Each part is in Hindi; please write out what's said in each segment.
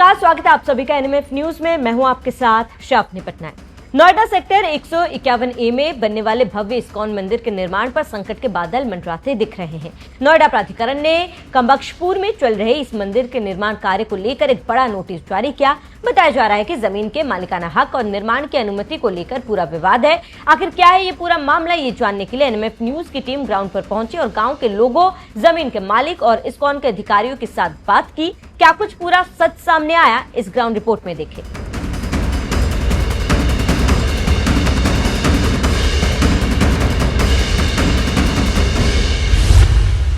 नमस्कार, स्वागत है आप सभी का एनएमएफ न्यूज में। मैं हूं आपके साथ शापनी पटनायक। नोएडा सेक्टर 151A में बनने वाले भव्य इस्कॉन मंदिर के निर्माण पर संकट के बादल मंडराते दिख रहे हैं। नोएडा प्राधिकरण ने कम्बख्शपुर में चल रहे इस मंदिर के निर्माण कार्य को लेकर एक बड़ा नोटिस जारी किया। बताया जा रहा है कि जमीन के मालिकाना हक और निर्माण की अनुमति को लेकर पूरा विवाद है। आखिर क्या है ये पूरा मामला, ये जानने के लिए एनएमएफ न्यूज की टीम ग्राउंड पर पहुंची और गाँव के लोगों, जमीन के मालिक और इस्कॉन के अधिकारियों के साथ बात की। क्या कुछ पूरा सच सामने आया, इस ग्राउंड रिपोर्ट में देखें।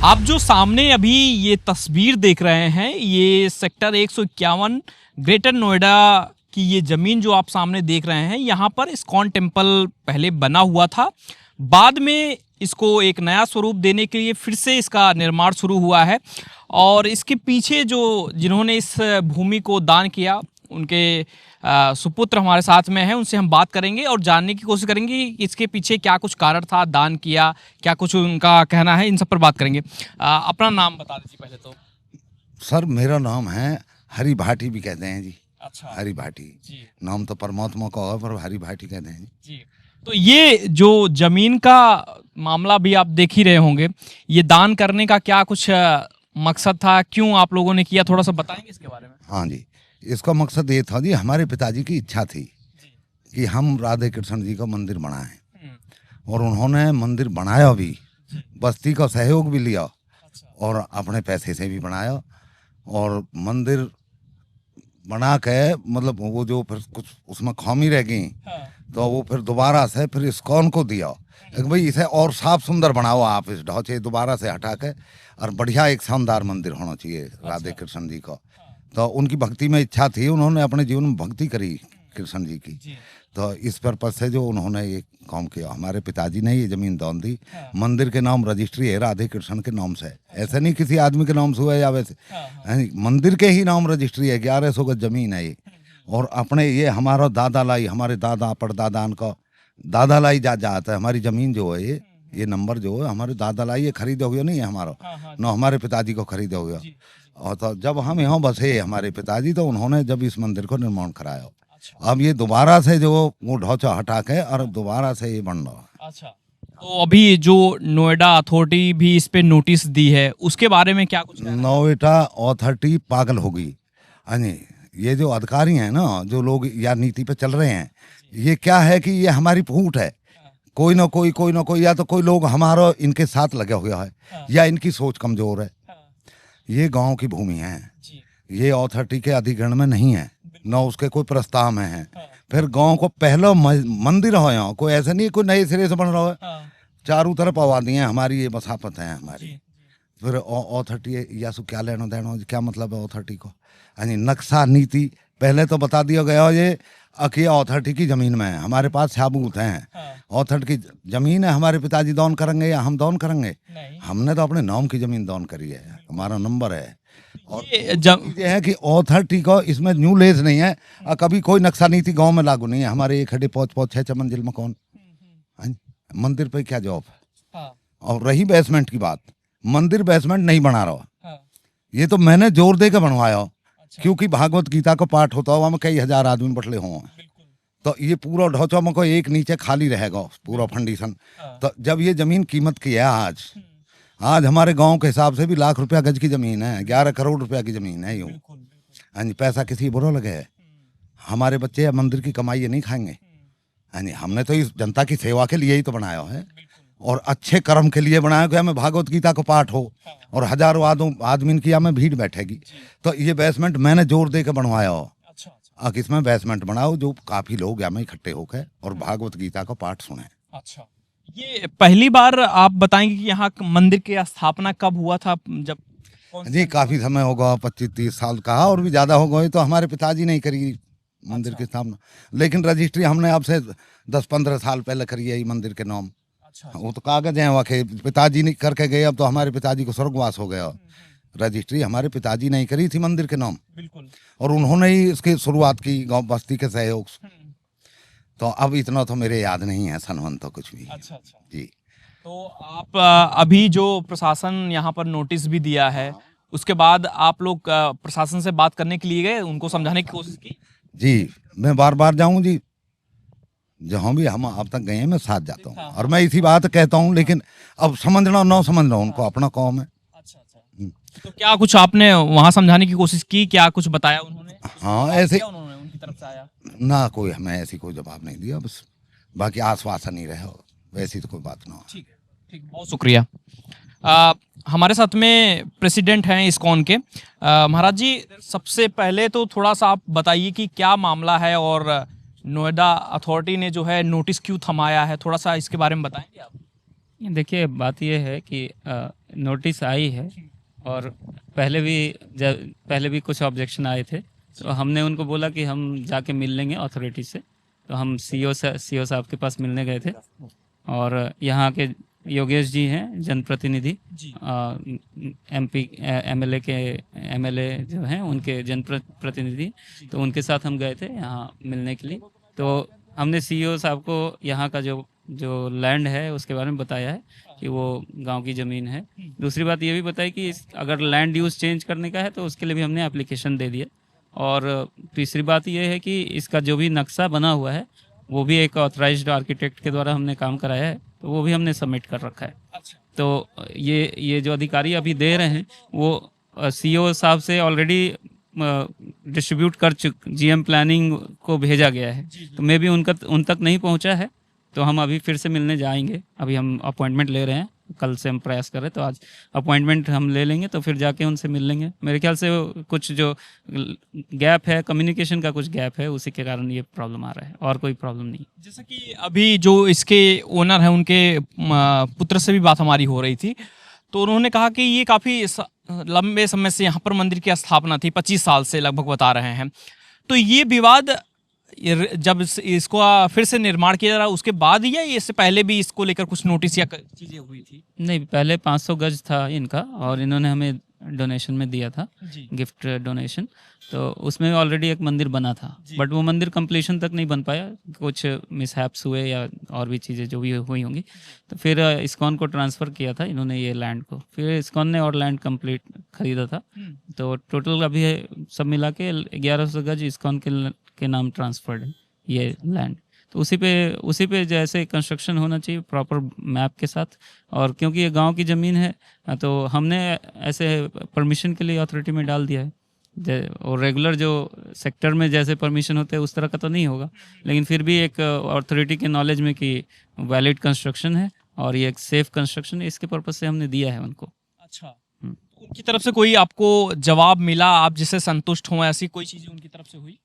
आप जो सामने अभी ये तस्वीर देख रहे हैं, ये सेक्टर 151 ग्रेटर नोएडा की ये ज़मीन जो आप सामने देख रहे हैं, यहाँ पर इस्कॉन टेम्पल पहले बना हुआ था। बाद में इसको एक नया स्वरूप देने के लिए फिर से इसका निर्माण शुरू हुआ है। और इसके पीछे जो जिन्होंने इस भूमि को दान किया, उनके सुपुत्र हमारे साथ में हैं, उनसे हम बात करेंगे और जानने की कोशिश करेंगे कि इसके पीछे क्या कुछ कारण था, दान किया, क्या कुछ उनका कहना है, इन सब पर बात करेंगे। अपना नाम बता दीजिए पहले तो। सर, मेरा नाम है हरि भाटी भी कहते हैं जी। अच्छा, हरि भाटी जी। नाम तो परमात्मा का है, पर हरि भाटी कहते हैं जी। तो ये जो जमीन का मामला भी आप देख ही रहे होंगे, ये दान करने का क्या कुछ मकसद था, क्यों आप लोगों ने किया, थोड़ा सा बताएंगे इसके बारे में। हाँ जी, इसका मकसद ये था जी, हमारे पिताजी की इच्छा थी कि हम राधे कृष्ण जी का मंदिर बनाएं, और उन्होंने मंदिर बनाया भी, बस्ती का सहयोग भी लिया और अपने पैसे से भी बनाया। और मंदिर बना के मतलब वो जो फिर कुछ उसमें खामी रह गई, तो वो फिर दोबारा से फिर इस्कॉन को दिया कि भाई इसे और साफ सुंदर बनाओ आप, इस ढांचे दोबारा से हटा के, और बढ़िया एक शानदार मंदिर होना चाहिए राधे कृष्ण जी का। तो उनकी भक्ति में इच्छा थी, उन्होंने अपने जीवन में भक्ति करी कृष्ण जी की। तो इस पर्पज से जो उन्होंने ये काम किया, हमारे पिताजी ने ये जमीन दान दी। मंदिर के नाम रजिस्ट्री है राधे कृष्ण के नाम से, ऐसे नहीं किसी आदमी के नाम से हुआ या वैसे, मंदिर के ही नाम रजिस्ट्री है। 1100 गज जमीन है ये। और अपने ये हमारा दादा लाई, हमारे दादा परदादान का दादा लाई जाता है हमारी जमीन जो है, ये नंबर जो है हमारे दादा लाई, ये खरीदे हुए नहीं है हमारा, न हमारे पिताजी को खरीदे हुए। और तो जब हम यहाँ बसे हमारे पिताजी, तो उन्होंने जब इस मंदिर को निर्माण कराया। अब ये दोबारा से जो वो ढांचा हटा के और दोबारा से ये बन रहा है। अच्छा, तो अभी जो नोएडा अथॉरिटी भी इस पे नोटिस दी है, उसके बारे में क्या कुछ? नोएडा अथॉरिटी पागल हो गई। ये जो अधिकारी हैं ना, जो लोग या नीति पे चल रहे हैं, ये क्या है कि ये हमारी फूट है। कोई ना कोई या तो कोई लोग हमारा इनके साथ लगे हुआ है, या इनकी सोच कमजोर है। ये गांव की भूमि है, ये अथॉरिटी के अधिग्रहण में नहीं है, न उसके कोई प्रस्ताव में है। फिर गांव को पहला मंदिर हो, यहाँ कोई ऐसा नहीं कोई नए सिरे से बन रहा है। चारों तरफ आबादियां हमारी, ये बसापत है हमारी। फिर अथॉरिटी या सो क्या लेना देना, क्या मतलब है अथॉरिटी को? यानी नक्शा नीति पहले तो बता दिया गया, ये अथॉरिटी की जमीन में है, हमारे पास सबूत हैं। अथॉरिटी की जमीन है, हमारे पिताजी दान करेंगे या हम दान करेंगे? हमने तो अपने नाम की जमीन दान करी है, हमारा नंबर है। और ये है कि अथॉरिटी को इसमें न्यू लेस नहीं है, और कभी कोई नक्शा नीति गांव में लागू नहीं है। हमारे 1 खड़े 5 मंजिल मकान, मंदिर पे क्या जॉब है? और रही बेसमेंट की बात, मंदिर बेसमेंट नहीं बना रहा, ये तो मैंने जोर दे के बनवाया। क्योंकि भागवत गीता का पाठ होता हुआ में कई हजार आदमी बटले हों, तो ये पूरा ढांचा में कोई एक नीचे खाली रहेगा पूरा फंडिशन। तो जब ये जमीन कीमत की है, आज हमारे गांव के हिसाब से भी लाख रुपया गज की जमीन है, 11 करोड़ रुपया की जमीन है। यूँ पैसा किसी बुरा लगे है? हमारे बच्चे या मंदिर की कमाई ये नहीं खाएंगे। हमने तो इस जनता की सेवा के लिए ही तो बनाया है, और अच्छे कर्म के लिए बनाया गया। हमें भागवत गीता का पाठ हो और हजारों आदमी की हमें भीड़ बैठेगी। तो ये बेसमेंट मैंने जोर दे के बनवाया हो। अच्छा, इसमें बेसमेंट बनाओ जो काफी लोग यहाँ इकट्ठे होकर और भागवत गीता का पाठ सुने। अच्छा, ये पहली बार आप बताएंगे कि यहाँ मंदिर की स्थापना कब हुआ था? जब जी काफी समय होगा, 25-30 साल का, और भी ज्यादा हो गए। तो हमारे पिताजी ने करी मंदिर की स्थापना, लेकिन रजिस्ट्री हमने अब से 10-15 साल पहले करी है मंदिर के नाम। वो तो कागज हैं वाकई, पिताजी ने करके गए, अब तो हमारे पिताजी को स्वर्गवास हो गया। रजिस्ट्री हमारे पिताजी ने करी थी मंदिर के नाम, बिल्कुल, और उन्होंने ही इसकी शुरुआत की गांव बस्ती के सहयोग से। तो अब इतना तो मेरे याद नहीं है सनवन तो कुछ भी। अच्छा जी। तो आप अभी जो प्रशासन यहाँ पर नोटिस भी दिया है, उसके बाद आप लोग प्रशासन से बात करने के लिए गए, उनको समझाने की कोशिश की? जी, मैं बार बार जाऊं जी, जहाँ भी हम अब तक गए हैं मैं साथ जाता हूँ और मैं इसी बात कहता हूँ, लेकिन अब समझना ना समझना उनको अपना कौम है। तो क्या कुछ आपने वहाँ समझाने की कोशिश की, क्या कुछ बताया उन्होंने? हाँ ऐसे क्या उन्होंने उनकी तरफ से आया? ना कोई हमें ऐसी कोई जवाब नहीं दिया, बस बाकी आश्वासन ही रहे, वैसी तो कोई बात ना हो। ठीक है, ठीक, बहुत शुक्रिया। हमारे साथ में प्रेसिडेंट हैं इस्कॉन के। महाराज जी, सबसे पहले तो थोड़ा सा आप बताइए कि क्या मामला है और नोएडा अथॉरिटी ने जो है नोटिस क्यों थमाया है, थोड़ा सा इसके बारे में बताएंगे आप? देखिए, बात यह है कि नोटिस आई है और पहले भी कुछ ऑब्जेक्शन आए थे, तो हमने उनको बोला कि हम जाके मिल लेंगे अथॉरिटी से। तो हम सीओ साहब के पास मिलने गए थे और यहाँ के योगेश जी हैं जनप्रतिनिधि, एमएलए जो हैं उनके जनप्रतिनिधि, तो उनके साथ हम गए थे यहाँ मिलने के लिए। तो हमने सीईओ साहब को यहाँ का जो लैंड है उसके बारे में बताया है कि वो गांव की ज़मीन है। दूसरी बात ये भी बताई कि अगर लैंड यूज़ चेंज करने का है तो उसके लिए भी हमने एप्लीकेशन दे दिया। और तीसरी बात ये है कि इसका जो भी नक्शा बना हुआ है वो भी एक ऑथराइज्ड आर्किटेक्ट के द्वारा हमने काम कराया है, तो वो भी हमने सबमिट कर रखा है। तो ये जो अधिकारी अभी दे रहे हैं वो सीईओ साहब से ऑलरेडी डिस्ट्रीब्यूट कर जीएम प्लानिंग को भेजा गया है, तो मे भी उन तक नहीं पहुंचा है। तो हम अभी फिर से मिलने जाएंगे, अभी हम अपॉइंटमेंट ले रहे हैं, कल से हम प्रयास कर रहे हैं, तो आज अपॉइंटमेंट हम ले लेंगे तो फिर जाके उनसे मिल लेंगे। मेरे ख्याल से कुछ जो गैप है, कम्युनिकेशन का कुछ गैप है, उसी के कारण ये प्रॉब्लम आ रहा है, और कोई प्रॉब्लम नहीं। जैसा कि अभी जो इसके ओनर हैं उनके पुत्र से भी बात हमारी हो रही थी, तो उन्होंने कहा कि ये काफ़ी लंबे समय से यहाँ पर मंदिर की स्थापना थी, 25 साल से लगभग बता रहे हैं। तो ये विवाद जब इसको फिर से निर्माण किया जा रहा उसके बाद, या इससे पहले भी इसको लेकर कुछ नोटिस या चीज़ें हुई थी? नहीं, पहले 500 गज था इनका और इन्होंने हमें डोनेशन में दिया था, गिफ्ट डोनेशन, तो उसमें ऑलरेडी एक मंदिर बना था, बट वो मंदिर कंप्लीशन तक नहीं बन पाया, कुछ मिसहैप्स हुए या और भी चीज़ें जो भी हुई होंगी। तो फिर इस्कॉन को ट्रांसफ़र किया था इन्होंने ये लैंड को, फिर इस्कॉन ने और लैंड कंप्लीट खरीदा था। तो टोटल अभी सब मिला के 1100 गज इस्कॉन के नाम ट्रांसफर्ड है ये लैंड। तो उसी पे जैसे कंस्ट्रक्शन होना चाहिए प्रॉपर मैप के साथ, और क्योंकि ये गांव की ज़मीन है तो हमने ऐसे परमिशन के लिए अथॉरिटी में डाल दिया है। और रेगुलर जो सेक्टर में जैसे परमिशन होते हैं उस तरह का तो नहीं होगा, लेकिन फिर भी एक अथॉरिटी के नॉलेज में कि वैलिड कंस्ट्रक्शन है और ये एक सेफ कंस्ट्रक्शन है, इसके पर्पज़ से हमने दिया है उनको। अच्छा, उनकी तरफ से कोई आपको जवाब मिला, आप जिससे संतुष्ट हों, ऐसी कोई चीज़ें उनकी तरफ से हुई?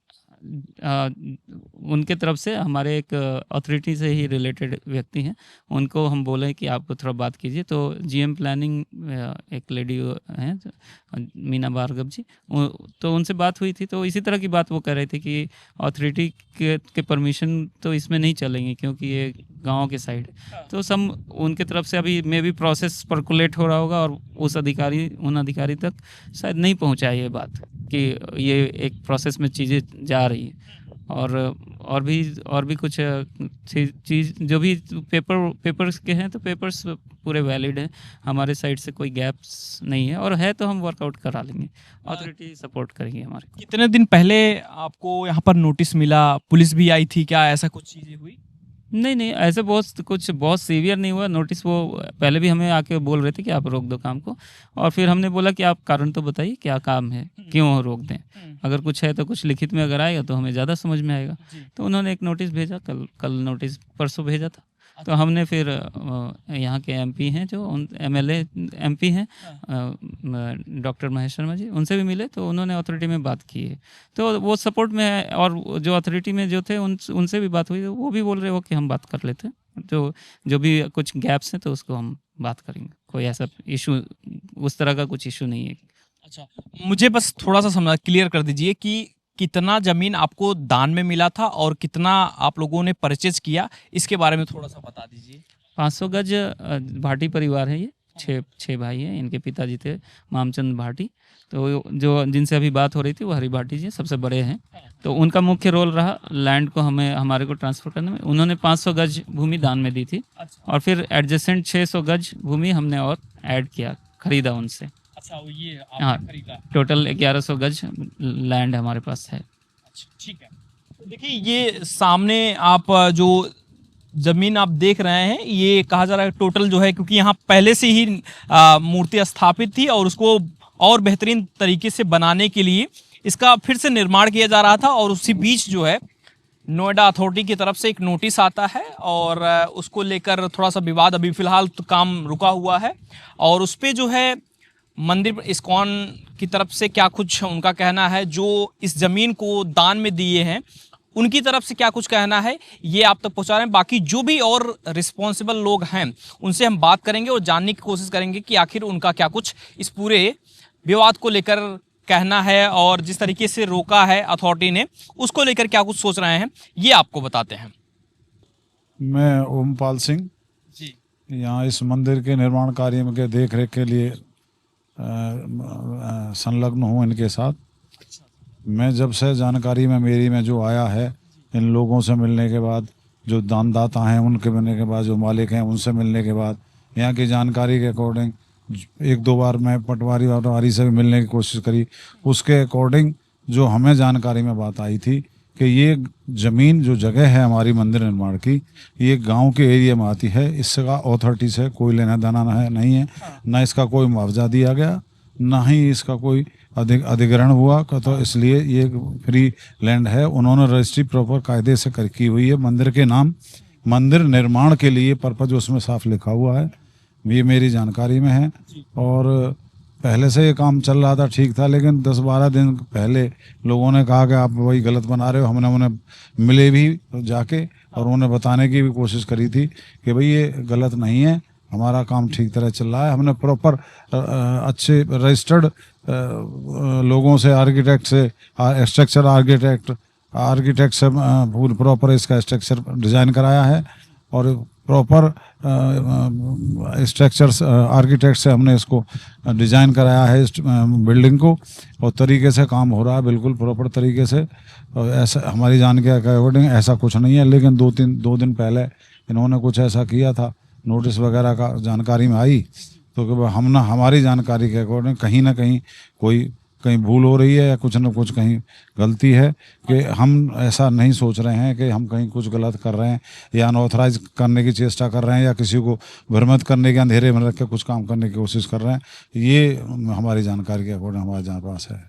उनके तरफ से हमारे एक अथॉरिटी से ही रिलेटेड व्यक्ति हैं, उनको हम बोले कि आप थोड़ा बात कीजिए। तो जीएम प्लानिंग एक लेडी हैं मीना भार्गव जी, तो उनसे बात हुई थी, तो इसी तरह की बात वो कह रहे थे कि अथॉरिटी के परमिशन तो इसमें नहीं चलेंगे क्योंकि ये गांव के साइड है। तो सब उनके तरफ से अभी मे भी प्रोसेस पर्कुलेट हो रहा होगा और उन अधिकारी तक शायद नहीं पहुंचा ये बात कि ये एक प्रोसेस में चीज़ें जा रही हैं। और भी कुछ चीज़ जो भी पेपर्स के हैं, तो पेपर्स पूरे वैलिड हैं, हमारे साइड से कोई गैप्स नहीं है, और है तो हम वर्कआउट करा लेंगे, अथॉरिटी सपोर्ट करेंगे हमारे। कितने दिन पहले आपको यहाँ पर नोटिस मिला, पुलिस भी आई थी क्या, ऐसा कुछ चीज़ें हुई? नहीं, ऐसे बहुत सीवियर नहीं हुआ नोटिस। वो पहले भी हमें आके बोल रहे थे कि आप रोक दो काम को, और फिर हमने बोला कि आप कारण तो बताइए क्या काम है, क्यों रोक दें, अगर कुछ है तो कुछ लिखित में अगर आएगा तो हमें ज़्यादा समझ में आएगा। तो उन्होंने एक नोटिस भेजा, कल नोटिस परसों भेजा था। तो हमने फिर यहाँ के एमपी हैं जो एमएलए एमपी हैं डॉक्टर महेश शर्मा जी, उनसे भी मिले, तो उन्होंने अथॉरिटी में बात की है, तो वो सपोर्ट में है। और जो अथॉरिटी में जो थे उनसे भी बात हुई, वो भी बोल रहे हो कि हम बात कर लेते हैं, जो भी कुछ गैप्स हैं तो उसको हम बात करेंगे, कोई ऐसा इशू उस तरह का कुछ इशू नहीं है। अच्छा, मुझे बस थोड़ा सा क्लियर कर दीजिए कि कितना ज़मीन आपको दान में मिला था और कितना आप लोगों ने परचेज किया, इसके बारे में थोड़ा सा बता दीजिए। 500 गज भाटी परिवार है, ये 6 भाई हैं, इनके पिताजी थे मामचंद भाटी, तो जो जिनसे अभी बात हो रही थी वो हरि भाटी जी सबसे बड़े हैं। तो उनका मुख्य रोल रहा लैंड को हमारे को ट्रांसफ़र करने में। उन्होंने 500 गज भूमि दान में दी थी, और फिर एडजेसेंट 600 गज भूमि हमने और ऐड किया, खरीदा उनसे। अच्छा, वो ये हाँ। आपने खरीदा। टोटल 1100 गज लैंड हमारे पास है। अच्छा, ठीक है। तो देखिए ये सामने आप जो जमीन आप देख रहे हैं, ये कहा जा रहा है टोटल जो है, क्योंकि यहाँ पहले से ही मूर्ति स्थापित थी और उसको और बेहतरीन तरीके से बनाने के लिए इसका फिर से निर्माण किया जा रहा था। और उसी बीच जो है नोएडा अथॉरिटी की तरफ से एक नोटिस आता है और उसको लेकर थोड़ा सा विवाद, अभी फिलहाल तो काम रुका हुआ है। और उस पर जो है मंदिर इस्कॉन की तरफ से क्या कुछ उनका कहना है, जो इस ज़मीन को दान में दिए हैं उनकी तरफ से क्या कुछ कहना है, ये आप तक पहुंचा रहे हैं। बाकी जो भी और रिस्पॉन्सिबल लोग हैं उनसे हम बात करेंगे और जानने की कोशिश करेंगे कि आखिर उनका क्या कुछ इस पूरे विवाद को लेकर कहना है और जिस तरीके से रोका है अथॉरिटी ने उसको लेकर क्या कुछ सोच रहे हैं, ये आपको बताते हैं। मैं ओमपाल सिंह जी यहाँ इस मंदिर के निर्माण कार्य के देख रेख के लिए संलग्न हूँ इनके साथ। मैं जब से जानकारी में मेरी में जो आया है, इन लोगों से मिलने के बाद, जो दानदाता हैं उनके मिलने के बाद, जो मालिक हैं उनसे मिलने के बाद, यहाँ की जानकारी के अकॉर्डिंग एक दो बार मैं पटवारी से भी मिलने की कोशिश करी। उसके अकॉर्डिंग जो हमें जानकारी में बात आई थी कि ये ज़मीन जो जगह है हमारी मंदिर निर्माण की, ये गांव के एरिया में आती है। इसका अथॉरिटी से कोई लेना देना नहीं है, ना इसका कोई मुआवजा दिया गया, ना ही इसका कोई अधिग्रहण हुआ। तो इसलिए ये फ्री लैंड है। उन्होंने रजिस्ट्री प्रॉपर कायदे से की हुई है। मंदिर के नाम मंदिर निर्माण के लिए पर्पज उसमें साफ लिखा हुआ है। ये मेरी जानकारी में है। और पहले से ये काम चल रहा था, ठीक था, लेकिन 10-12 दिन पहले लोगों ने कहा कि आप वही गलत बना रहे हो। हमने उन्हें मिले भी जाके और उन्हें बताने की भी कोशिश करी थी कि भाई ये गलत नहीं है, हमारा काम ठीक तरह चल रहा है। हमने प्रॉपर अच्छे रजिस्टर्ड लोगों से, आर्किटेक्ट से, स्ट्रक्चर आर्किटेक्ट से प्रॉपर इसका स्ट्रक्चर डिज़ाइन कराया है और प्रॉपर स्ट्रक्चर्स आर्किटेक्ट से हमने इसको डिज़ाइन कराया है इस बिल्डिंग को। और तरीके से काम हो रहा है, बिल्कुल प्रॉपर तरीके से। और ऐसा हमारी जानकारी के अकॉर्डिंग ऐसा कुछ नहीं है, लेकिन 2 दिन पहले इन्होंने कुछ ऐसा किया था, नोटिस वगैरह का जानकारी में आई, तो कि हमारी जानकारी के अकॉर्डिंग कहीं ना कहीं भूल हो रही है या कुछ ना कुछ कहीं गलती है कि हम ऐसा नहीं सोच रहे हैं कि हम कहीं कुछ गलत कर रहे हैं या अनऑथराइज करने की चेष्टा कर रहे हैं या किसी को भ्रमित करने के अंधेरे में रख के कुछ काम करने की कोशिश कर रहे हैं। ये हमारी जानकारी के अकॉर्डिंग हमारे पास है।